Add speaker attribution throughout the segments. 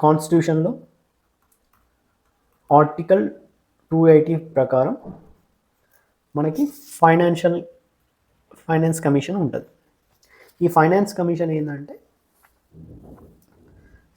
Speaker 1: కాన్స్టిట్యూషన్లో ఆర్టికల్ 280 ప్రకారం మనకి ఫైనాన్స్ కమిషన్ ఉంటుంది. ఈ ఫైనాన్స్ కమిషన్ ఏంటంటే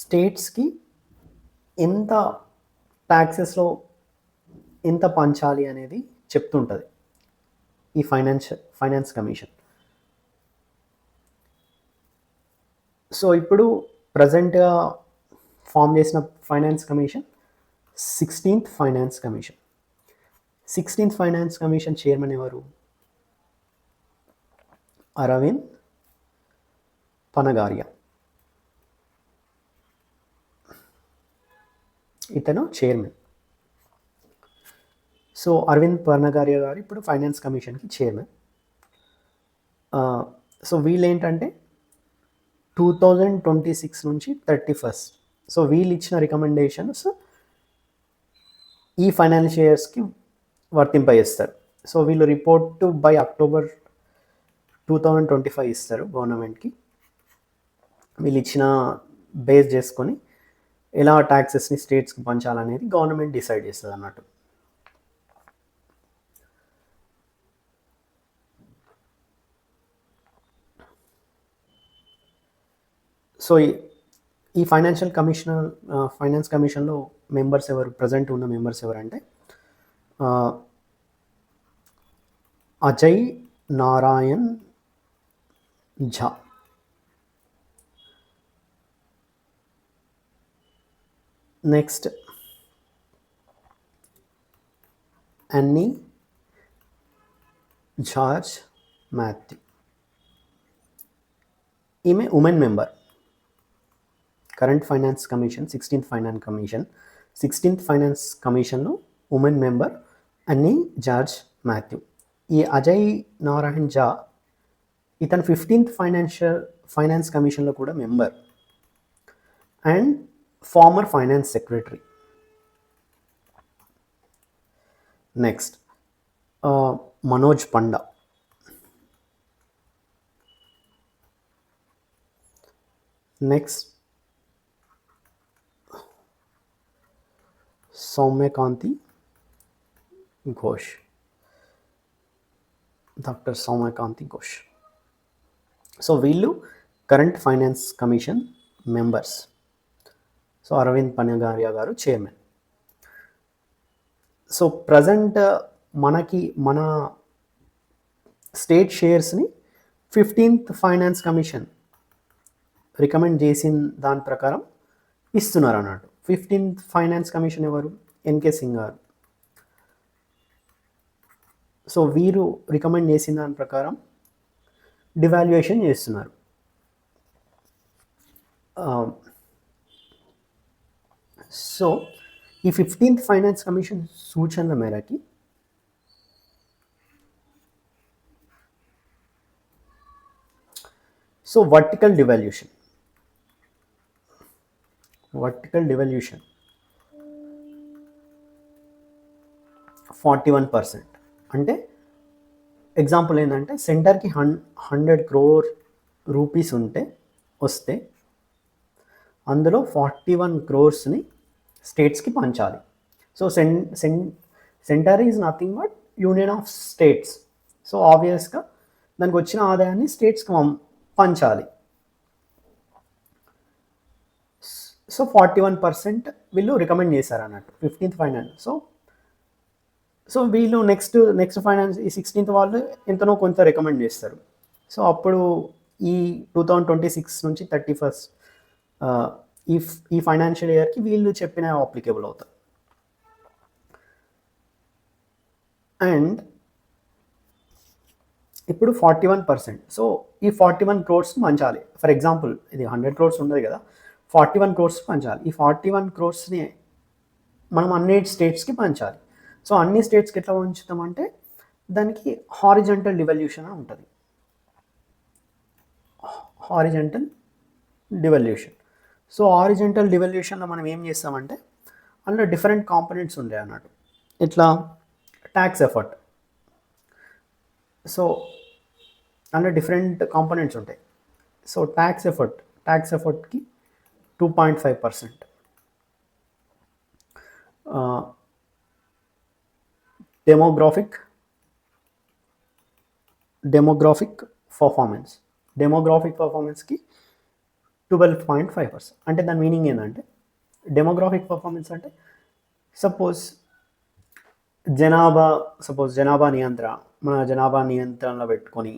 Speaker 1: స్టేట్స్కి ఎంత ట్యాక్సెస్లో ఎంత పంచాలి అనేది చెప్తుంటుంది ఈ ఫైనాన్స్ కమిషన్. సో ఇప్పుడు ప్రజెంట్గా ఫామ్ చేసిన finance commission 16th finance commission. 16th finance commission chairman ఎవరు? అరవింద్ పనగారియా, ఇతను చైర్మన్. సో అరవింద్ పనగారియా గారు ఇప్పుడు ఫైనాన్స్ కమిషన్కి చైర్మన్. సో వీళ్ళు ఏంటంటే 2026 నుంచి 31st, సో వీళ్ళు ఇచ్చిన రికమెండేషన్స్ ఈ ఫైనాన్షియల్ ఇయర్స్కి వర్తింపజేస్తారు. సో వీళ్ళు రిపోర్ట్ బై అక్టోబర్ 2025 ఇస్తారు గవర్నమెంట్కి. వీళ్ళు ఇచ్చిన బేస్ చేసుకొని ఎలా ట్యాక్సెస్ని స్టేట్స్కి పంచాలనేది గవర్నమెంట్ డిసైడ్ చేస్తుంది అన్నట్టు. సో ఈ ఫైనాన్స్ కమిషన్లో మెంబర్స్ ఎవరు, ప్రజెంట్ ఉన్న మెంబర్స్ ఎవరంటే అజయ్ నారాయణ్ ఝా, నెక్స్ట్ అన్నీ జార్జ్ మాథ్యూ, ఈమె women member. Current finance commission 16th finance కమిషన్లో ఉమెన్ మెంబర్ అన్నీ జార్జ్ మాథ్యూ. ఈ అజయ్ నారాయణ్ ఝా ఇతను 15th ఫైనాన్స్ కమిషన్లో కూడా member and former finance secretary. Next Manoj Panda, next Soumyakanti Ghosh, doctor Soumyakanti Ghosh. So వీళ్ళు current finance commission members. So Arvind Panagariya garu chairman. So present మన స్టేట్ షేర్స్ని 15th ఫైనాన్స్ కమిషన్ రికమెండ్ చేసిన దాని ప్రకారం ఇస్తున్నారు అన్నట్టు. 15th ఫైనాన్స్ కమిషన్ ఎవరు? ఎన్కే సింగ్ గారు. సో వీరు రికమెండ్ చేసిన దాని ప్రకారం డివాల్యుయేషన్ చేస్తున్నారు. సో ఈ 15th ఫైనాన్స్ కమిషన్ సూచనల మేరకి సో వర్టికల్ డివాల్యూషన్ 41%. అంటే ఎగ్జాంపుల్ ఏంటంటే సెంటర్కి 100 crore రూపీస్ వస్తే అందులో 41 crores స్టేట్స్కి పంచాలి. So centre is nothing but union of states. So ఆబ్వియస్గా దానికి వచ్చిన ఆదాయాన్ని స్టేట్స్కి పంచాలి. సో 41% వీళ్ళు రికమెండ్ చేశారు అన్నట్టు 15th ఫైనాన్స్. సో వీళ్ళు నెక్స్ట్ ఫైనాన్స్ ఈ 16th వాళ్ళు ఎంతనో కొంత రికమెండ్ చేస్తారు. సో అప్పుడు ఈ 2026 నుంచి 31st ఈ ఫైనాన్షియల్ ఇయర్కి వీళ్ళు చెప్పిన అప్లికేబుల్ అవుతారు. అండ్ ఇప్పుడు 41%. సో ఈ 41 crores పంచాలి. ఫర్ ఎగ్జాంపుల్ ఇది 100 crores ఉండదు కదా, 41 crores పంచాలి. ఈ 41 crores మనం అన్ని స్టేట్స్కి పంచాలి. సో అన్ని స్టేట్స్కి ఎట్లా పంచుతామంటే దానికి హారిజంటల్ డివల్యూషన్ అని ఉంటుంది. Horizontal devolution. సో హారిజంటల్ డివల్యూషన్లో మనం ఏం చేస్తామంటే అందులో డిఫరెంట్ కాంపోనెంట్స్ ఉంటాయి అన్నట్టు. ఇట్లా ట్యాక్స్ ఎఫర్ట్. సో అందులో డిఫరెంట్ కాంపోనెంట్స్ ఉంటాయి. సో ట్యాక్స్ ఎఫర్ట్కి 2.5%. Demographic performance. డెమోగ్రాఫిక్ పర్ఫార్మెన్స్కి 12.5%. అంటే దాని మీనింగ్ ఏంటంటే డెమోగ్రాఫిక్ పర్ఫార్మెన్స్ అంటే జనాభా నియంత్రణ, మన జనాభా నియంత్రణలో పెట్టుకొని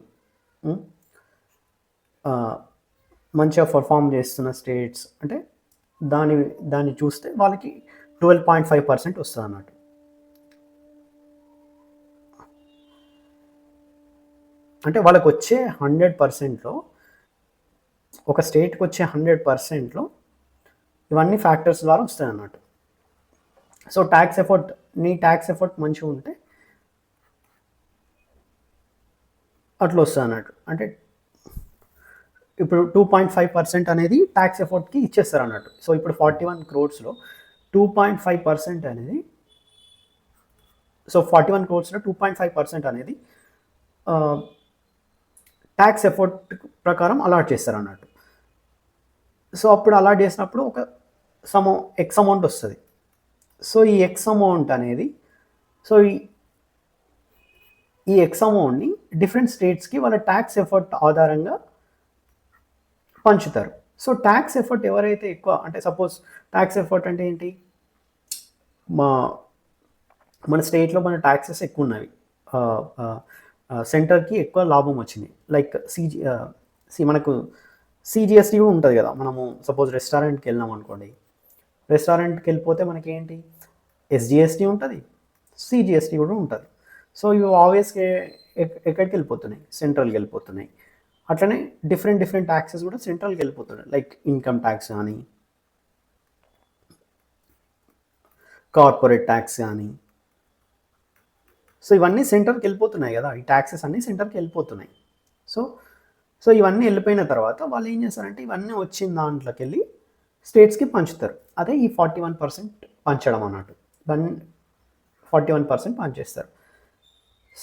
Speaker 1: మంచిగా పర్ఫామ్ చేస్తున్న స్టేట్స్ అంటే దాన్ని చూస్తే వాళ్ళకి 12.5% వస్తుంది అన్నట్టు. అంటే వాళ్ళకి వచ్చే 100%లో, ఒక స్టేట్కి వచ్చే 100%లో ఇవన్నీ ఫ్యాక్టర్స్ ద్వారా వస్తాయి అన్నట్టు. సో నీ ట్యాక్స్ ఎఫర్ట్ మంచిగా ఉంటే అట్లా వస్తుంది అన్నట్టు. అంటే ఇప్పుడు 2.5% అనేది ట్యాక్స్ ఎఫర్ట్కి ఇచ్చేస్తారు అన్నట్టు. సో ఇప్పుడు 41 crores 2.5% అనేది, సో 41 crores 2.5% అనేది ట్యాక్స్ ఎఫర్ట్ ప్రకారం అలాట్ చేస్తారు అన్నట్టు. సో అప్పుడు అలాట్ చేసినప్పుడు ఒక ఎక్స్ అమౌంట్ వస్తుంది. సో ఈ ఎక్స్ అమౌంట్ అనేది, సో ఈ ఎక్స్ అమౌంట్ని డిఫరెంట్ స్టేట్స్కి వాళ్ళ ట్యాక్స్ ఎఫర్ట్ ఆధారంగా పంచుతారు. సో ట్యాక్స్ ఎఫర్ట్ ఎవరైతే ఎక్కువ, అంటే సపోజ్ ట్యాక్స్ ఎఫర్ట్ అంటే ఏంటి, మన స్టేట్లో మన ట్యాక్సెస్ ఎక్కువ ఉన్నవి, సెంటర్కి ఎక్కువ లాభం వచ్చింది. లైక్ మనకు సిజిఎస్టీ కూడా ఉంటుంది కదా. మనము సపోజ్ రెస్టారెంట్కి వెళ్ళినాం అనుకోండి, రెస్టారెంట్కి వెళ్ళిపోతే మనకి ఏంటి, ఎస్జిఎస్టీ ఉంటుంది, సిజిఎస్టీ కూడా ఉంటుంది. సో ఇవి ఆబ్వియస్గా ఎక్కడికి వెళ్ళిపోతున్నాయి, సెంట్రల్కి వెళ్ళిపోతున్నాయి. అట్లనే డిఫరెంట్ ట్యాక్సెస్ కూడా సెంట్రల్కి వెళ్ళిపోతున్నాయి. లైక్ ఇన్కమ్ ట్యాక్స్ కానీ, కార్పొరేట్ ట్యాక్స్ కానీ. సో ఇవన్నీ సెంటర్కి వెళ్ళిపోతున్నాయి కదా, ఈ ట్యాక్సెస్ అన్నీ సెంటర్కి వెళ్ళిపోతున్నాయి. సో ఇవన్నీ వెళ్ళిపోయిన తర్వాత వాళ్ళు ఏం చేస్తారంటే ఇవన్నీ వచ్చిన దాంట్లోకి వెళ్ళి స్టేట్స్కి పంచుతారు. అదే ఈ 41% పంచడం అన్నట్టు. 41% పంచేస్తారు.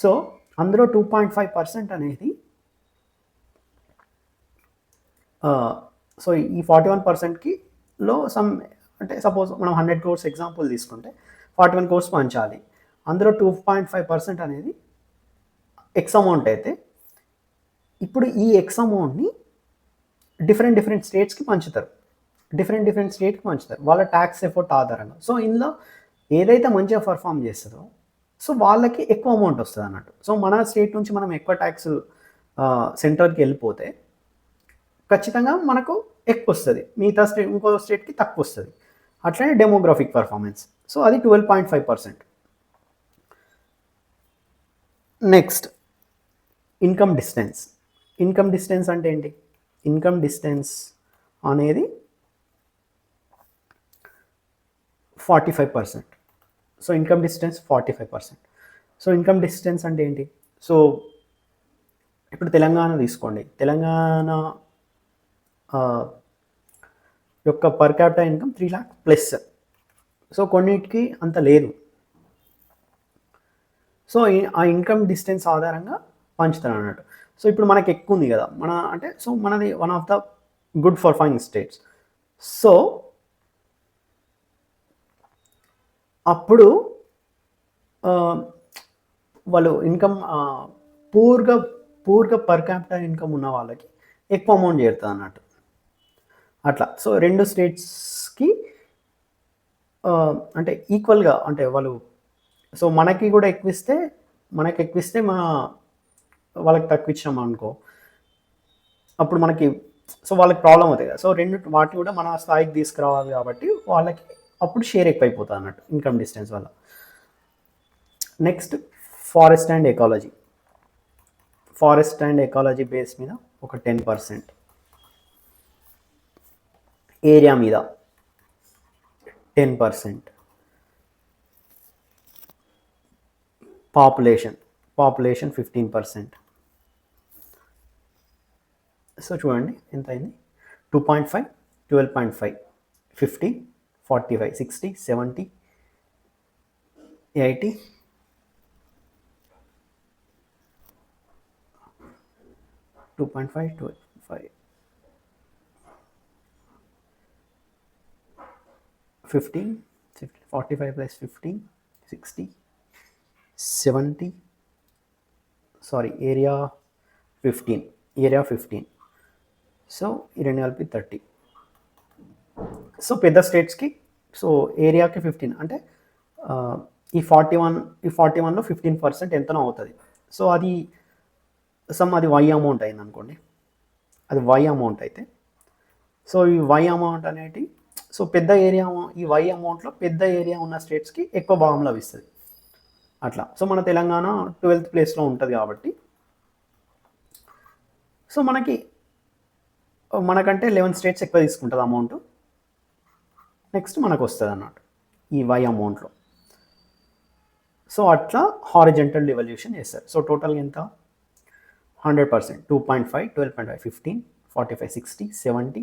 Speaker 1: సో అందులో 2.5% అనేది, సో ఈ 41%కి అంటే సపోజ్ మనం 100 crores ఎగ్జాంపుల్ తీసుకుంటే 41 crores పంచాలి. అందులో 2.5% అనేది ఎక్స్ అమౌంట్ అయితే, ఇప్పుడు ఈ ఎక్స్ అమౌంట్ని డిఫరెంట్ స్టేట్స్కి పంచుతారు. డిఫరెంట్ స్టేట్కి పంచుతారు వాళ్ళ ట్యాక్స్ ఎఫర్ట్ ఆధారంగా. సో ఇందులో ఏదైతే మంచిగా పర్ఫామ్ చేస్తుందో సో వాళ్ళకి ఎక్కువ అమౌంట్ వస్తుంది అన్నట్టు. సో మన స్టేట్ నుంచి మనం ఎక్కువ ట్యాక్స్ సెంటర్కి వెళ్ళిపోతే ఖచ్చితంగా మనకు ఎక్కువ వస్తుంది, మిగతా ఇంకో స్టేట్కి తక్కువ వస్తుంది. అట్లనే డెమోగ్రాఫిక్ పర్ఫార్మెన్స్. సో అది 12.5%. నెక్స్ట్ ఇన్కమ్ డిస్టెన్స్ అంటే ఏంటి? ఇన్కమ్ డిస్టెన్స్ అనేది 45%. So income distance 45%. So income distance అంటే ఏంటి? సో ఇప్పుడు తెలంగాణ తీసుకోండి. తెలంగాణ యొక్క per capital income 3 lakh plus. So కొన్నిటికి అంత లేదు. సో ఆ ఇన్కమ్ డిస్టెన్స్ ఆధారంగా పంచుతారు అన్నట్టు. సో ఇప్పుడు మనకి ఎక్కువ ఉంది కదా, సో మనది one of the good performing states. So అప్పుడు వాళ్ళు ఇన్కమ్ పూర్గా పర్ క్యాపిటల్ ఇన్కమ్ ఉన్న వాళ్ళకి ఎక్కువ అమౌంట్ చేరుతుంది అన్నట్టు. అట్లా సో రెండు స్టేట్స్కి అంటే ఈక్వల్గా, అంటే వాళ్ళు సో మనకి కూడా ఎక్కువిస్తే వాళ్ళకి తక్కువ ఇచ్చాం అనుకో, అప్పుడు మనకి సో వాళ్ళకి ప్రాబ్లం అవుతాయి కదా. సో వాటిని కూడా మన స్థాయికి తీసుకురావాలి కాబట్టి వాళ్ళకి అప్పుడు షేర్ ఎక్కువైపోతుంది అన్నట్టు ఇన్కమ్ డిస్టెన్స్ వల్ల. Next forest and ecology base మీద ఒక 10%, ఏరియా మీద 10%, పాపులేషన్ 15%. సో చూడండి ఎంత అయింది, 2.5, 12.5, 50, 45, 60, 70, 80, 2.5, 12.5, 15, 60, 45 ప్లస్ 15 60 70 సారీ ఏరియా 15 సో ఈ రెండు కలిపి 30. సో పెద్ద స్టేట్స్కి సో ఏరియాకి 15 అంటే ఈ 41లో 15% ఎంతనో అవుతుంది. సో అది అది వై అమౌంట్ అయింది అనుకోండి, అది వై అమౌంట్ అయితే సో ఈ వై అమౌంట్ అనేది సో పెద్ద ఏరియా ఈ వై అమౌంట్లో పెద్ద ఏరియా ఉన్న స్టేట్స్కి ఎక్కువ భాగం లభిస్తుంది అట్లా. సో మన తెలంగాణ 12th ప్లేస్లో ఉంటుంది కాబట్టి సో మనకంటే 11 స్టేట్స్ ఎక్కువ తీసుకుంటుంది అమౌంట్, నెక్స్ట్ మనకు వస్తుంది అన్నట్టు ఈ వై అమౌంట్లో. సో అట్లా హారిజెంటల్ డివల్యూషన్ చేస్తారు. సో టోటల్గా ఎంత 100%, 2.5, 12.5, 15, 45, 60, 70,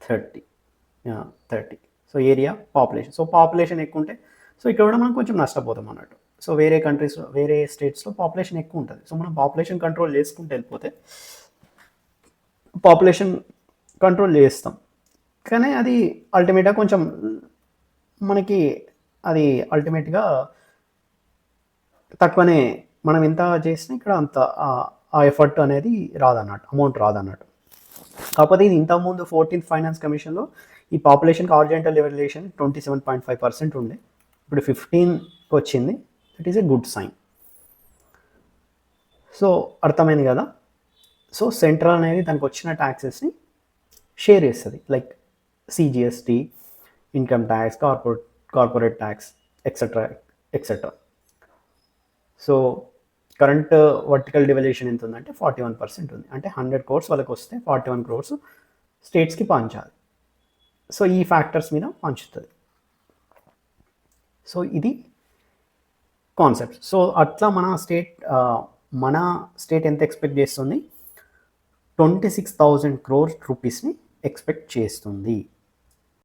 Speaker 1: 30. So area population, so population ఎక్కువ ఉంటే సో ఇక్కడ కూడా మనం కొంచెం నష్టపోతాం అన్నట్టు. సో వేరే కంట్రీస్లో వేరే స్టేట్స్లో పాపులేషన్ ఎక్కువ ఉంటుంది. సో మనం పాపులేషన్ కంట్రోల్ చేసుకుంటూ వెళ్ళిపోతే పాపులేషన్ కంట్రోల్ చేస్తాం, కానీ అది అల్టిమేట్గా కొంచెం మనకి అది అల్టిమేట్గా తక్కువనే, మనం ఎంత చేసినా ఇక్కడ అంత ఆ ఎఫర్ట్ అనేది రాదన్నట్టు, అమౌంట్ రాదన్నట్టు. కాకపోతే ఇది ఇంతకుముందు 14th ఫైనాన్స్ కమిషన్లో ఈ పాపులేషన్కి హారిజాంటల్ డివల్యూషన్ 27.5% ఉండే, ఇప్పుడు 15కి వచ్చింది. That is a good sign. So అర్థమైంది కదా. సో సెంట్రల్ అనేది దానికి వచ్చిన ట్యాక్సెస్ని షేర్ చేస్తుంది, like CGST, income tax, corporate tax, etcetera. So current vertical devolution ఎంత ఉందంటే 41% ఉంది. అంటే 100 crores వాళ్ళకి వస్తే 41 crores స్టేట్స్కి పంచాలి. సో ఈ ఫ్యాక్టర్స్ మీద పంచుతుంది. సో ఇది కాన్సెప్ట్. సో అట్లా మన స్టేట్ ఎంత ఎక్స్పెక్ట్ చేస్తుంది, 26,000 crores రూపీస్ని ఎక్స్పెక్ట్ చేస్తుంది.